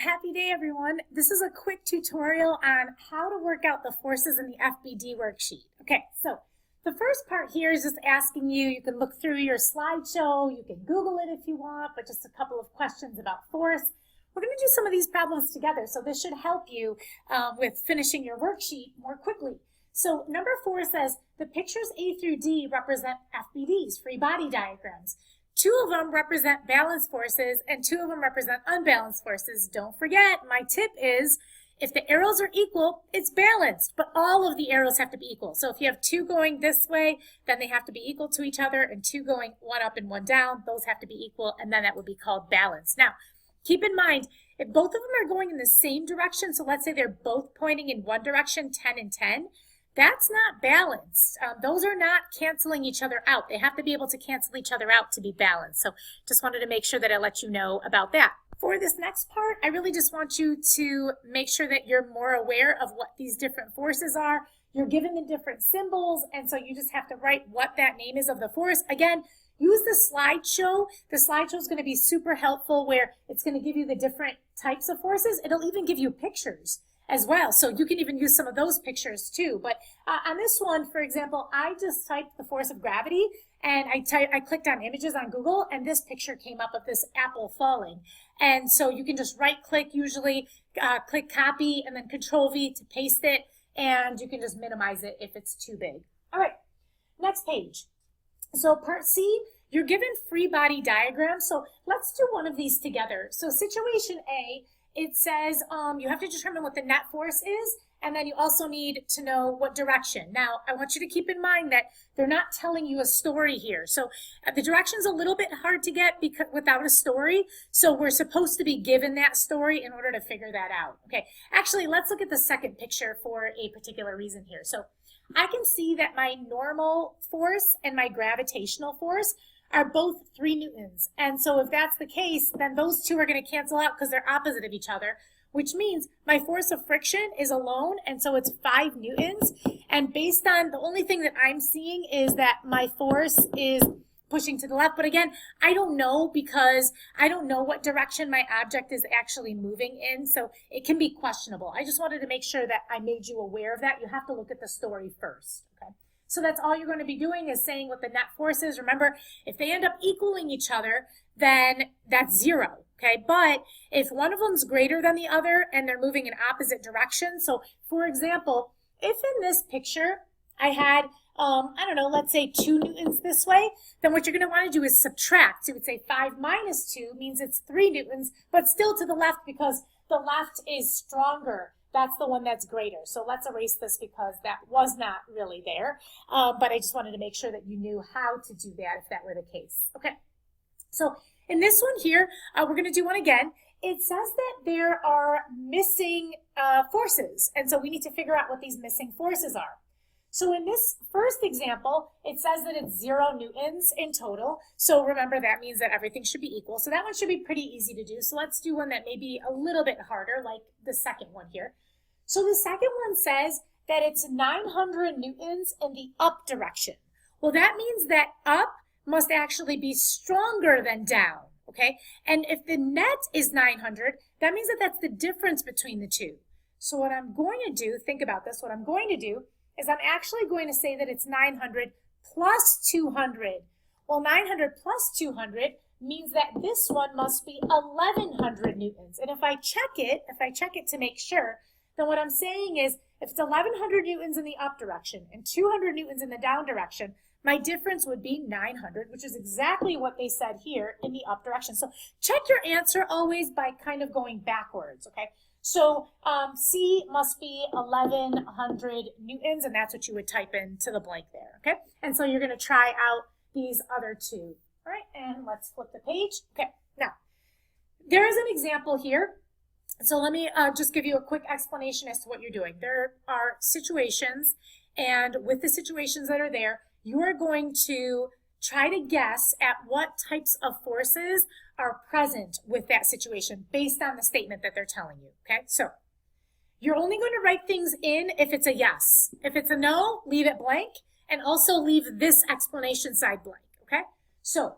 Happy day, everyone. This is a quick tutorial on how to work out the forces in the FBD worksheet. Okay, so the first part here is just asking you, you can look through your slideshow, you can Google it if you want, but just a couple of questions about force. We're going to do some of these problems together, so this should help you with finishing your worksheet more quickly. So number 4 says, the pictures A through D represent FBDs, free body diagrams. 2 of them represent balanced forces and 2 of them represent unbalanced forces. Don't forget, my tip is if the arrows are equal, it's balanced, but all of the arrows have to be equal. So if you have 2 going this way, then they have to be equal to each other, and 2 going one up and one down, those have to be equal, and then that would be called balanced. Now, keep in mind, if both of them are going in the same direction, so let's say they're both pointing in one direction, 10 and 10, that's not balanced. Those are not canceling each other out. They have to be able to cancel each other out to be balanced. So just wanted to make sure that I let you know about that. For this next part, I really just want you to make sure that you're more aware of what these different forces are. You're given the different symbols, and so you just have to write what that name is of the force. Again, use the slideshow. The slideshow is going to be super helpful where it's going to give you the different types of forces. It'll even give you pictures as well, so you can even use some of those pictures too. But on this one, for example, I just typed the force of gravity, and I clicked on images on Google, and this picture came up of this apple falling. And so you can just right-click, usually click copy, and then Control-V to paste it, and you can just minimize it if it's too big. All right, next page. So part C, you're given free body diagrams. So let's do one of these together. So situation A, it says you have to determine what the net force is, and then you also need to know what direction. Now, I want you to keep in mind that they're not telling you a story here. So the direction's a little bit hard to get without a story, so we're supposed to be given that story in order to figure that out. Okay, actually, let's look at the second picture for a particular reason here. So I can see that my normal force and my gravitational force are both 3 newtons. And so if that's the case, then those 2 are going to cancel out because they're opposite of each other, which means my force of friction is alone, and so it's 5 newtons. And based on the only thing that I'm seeing is that my force is pushing to the left. But again, I don't know because I don't know what direction my object is actually moving in, so it can be questionable. I just wanted to make sure that I made you aware of that. You have to look at the story first, okay? So that's all you're going to be doing is saying what the net force is. Remember, if they end up equaling each other, then that's 0, okay? But if one of them's greater than the other and they're moving in opposite directions, so for example, if in this picture I had, I don't know, let's say 2 newtons this way, then what you're going to want to do is subtract. So you would say 5 minus 2 means it's 3 newtons, but still to the left because the left is stronger. That's the one that's greater. So let's erase this because that was not really there. But I just wanted to make sure that you knew how to do that if that were the case. Okay. So in this one here, we're going to do one again. It says that there are missing forces. And so we need to figure out what these missing forces are. So in this first example, it says that it's 0 newtons in total. So remember, that means that everything should be equal. So that one should be pretty easy to do. So let's do one that may be a little bit harder, like the second one here. So the second one says that it's 900 newtons in the up direction. Well, that means that up must actually be stronger than down, okay? And if the net is 900, that means that that's the difference between the two. So what I'm going to do, think about this, what I'm going to do is I'm actually going to say that it's 900 plus 200. Well, 900 plus 200 means that this one must be 1100 newtons. And if I check it to make sure, then what I'm saying is if it's 1100 newtons in the up direction and 200 newtons in the down direction, my difference would be 900, which is exactly what they said here in the up direction. So check your answer always by kind of going backwards, okay? So C must be 1100 newtons, and that's what you would type into the blank there, okay? And so you're going to try out these other 2. All right, and let's flip the page. Okay, now, there is an example here. So let me just give you a quick explanation as to what you're doing. There are situations, and with the situations that are there, you are going to try to guess at what types of forces are present with that situation based on the statement that they're telling you, okay? So you're only going to write things in if it's a yes. If it's a no, leave it blank, and also leave this explanation side blank, okay? So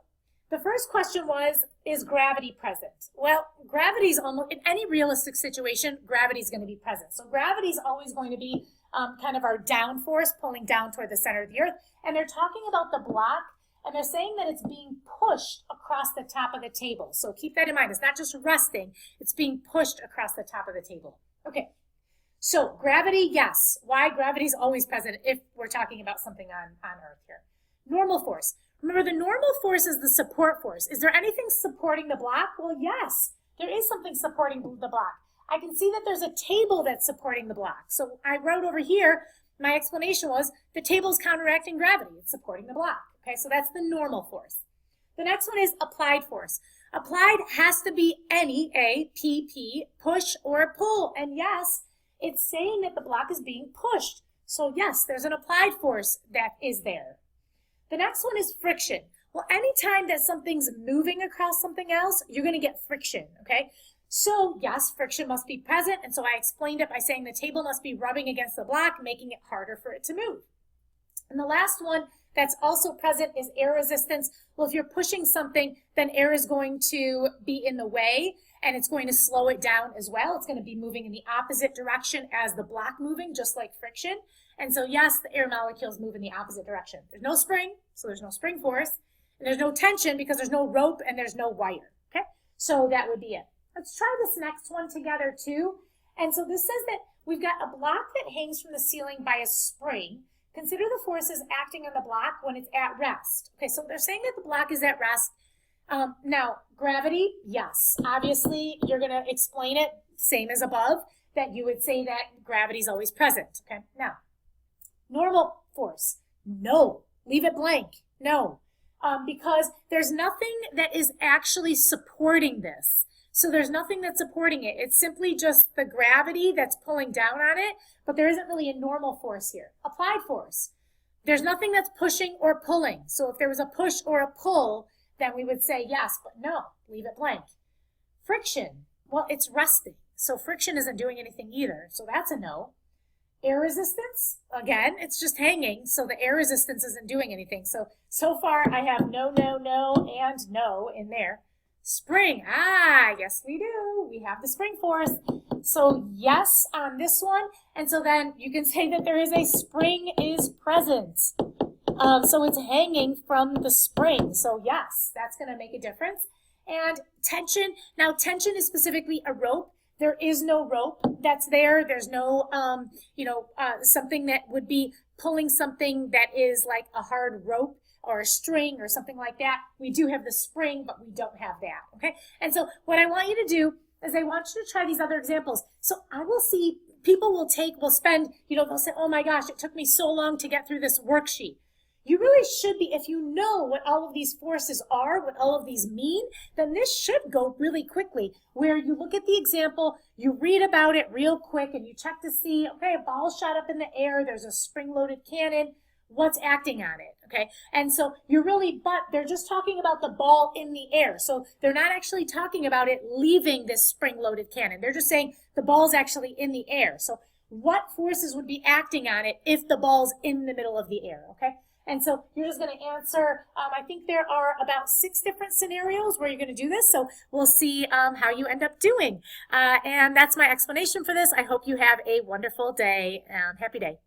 The first question was, is gravity present? Well, gravity is almost, in any realistic situation, gravity is going to be present. So gravity is always going to be kind of our down force pulling down toward the center of the earth. And they're talking about the block, and they're saying that it's being pushed across the top of the table. So keep that in mind. It's not just resting, it's being pushed across the top of the table. Okay, so gravity, yes. Why? Gravity is always present if we're talking about something on Earth here. Normal force. Remember, the normal force is the support force. Is there anything supporting the block? Well, yes, there is something supporting the block. I can see that there's a table that's supporting the block. So I wrote over here, my explanation was the table is counteracting gravity. It's supporting the block. Okay, so that's the normal force. The next one is applied force. Applied has to be any, A, P, P, push or pull. And yes, it's saying that the block is being pushed. So yes, there's an applied force that is there. The next one is friction. Well, anytime that something's moving across something else, you're going to get friction, okay? So yes, friction must be present, and so I explained it by saying the table must be rubbing against the block, making it harder for it to move. And the last one that's also present is air resistance. Well, if you're pushing something, then air is going to be in the way, and it's going to slow it down as well. It's going to be moving in the opposite direction as the block moving, just like friction. And so yes, the air molecules move in the opposite direction. There's no spring, so there's no spring force. And there's no tension because there's no rope and there's no wire. Okay, so that would be it. Let's try this next one together too. And so this says that we've got a block that hangs from the ceiling by a spring. Consider the forces acting on the block when it's at rest. Okay, so they're saying that the block is at rest. Now, gravity, yes. Obviously, you're going to explain it, same as above, that you would say that gravity is always present. Okay, now, normal force, no. Leave it blank, no. Because there's nothing that is actually supporting this. So there's nothing that's supporting it. It's simply just the gravity that's pulling down on it, but there isn't really a normal force here. Applied force. There's nothing that's pushing or pulling. So if there was a push or a pull, then we would say yes, but no, leave it blank. Friction. Well, it's resting. So friction isn't doing anything either. So that's a no. Air resistance, again, it's just hanging, so the air resistance isn't doing anything. So far I have no, no, no, and no in there. Spring, yes we do. We have the spring force. So yes on this one, and so then you can say that there is a spring is present. So it's hanging from the spring. So yes, that's going to make a difference. And tension, now tension is specifically a rope. There is no rope that's there. There's no, something that would be pulling something that is like a hard rope or a string or something like that. We do have the spring, but we don't have that, okay? And so what I want you to do is I want you to try these other examples. So I will see, people will spend, they'll say, oh my gosh, it took me so long to get through this worksheet. You really should be, if you know what all of these forces are, what all of these mean, then this should go really quickly, where you look at the example, you read about it real quick, and you check to see, okay, a ball shot up in the air, there's a spring-loaded cannon, what's acting on it, okay? And so but they're just talking about the ball in the air. So they're not actually talking about it leaving this spring-loaded cannon. They're just saying the ball's actually in the air. So what forces would be acting on it if the ball's in the middle of the air, okay? And so you're just going to answer, I think there are about 6 different scenarios where you're going to do this. So we'll see how you end up doing. And that's my explanation for this. I hope you have a wonderful day. Happy day.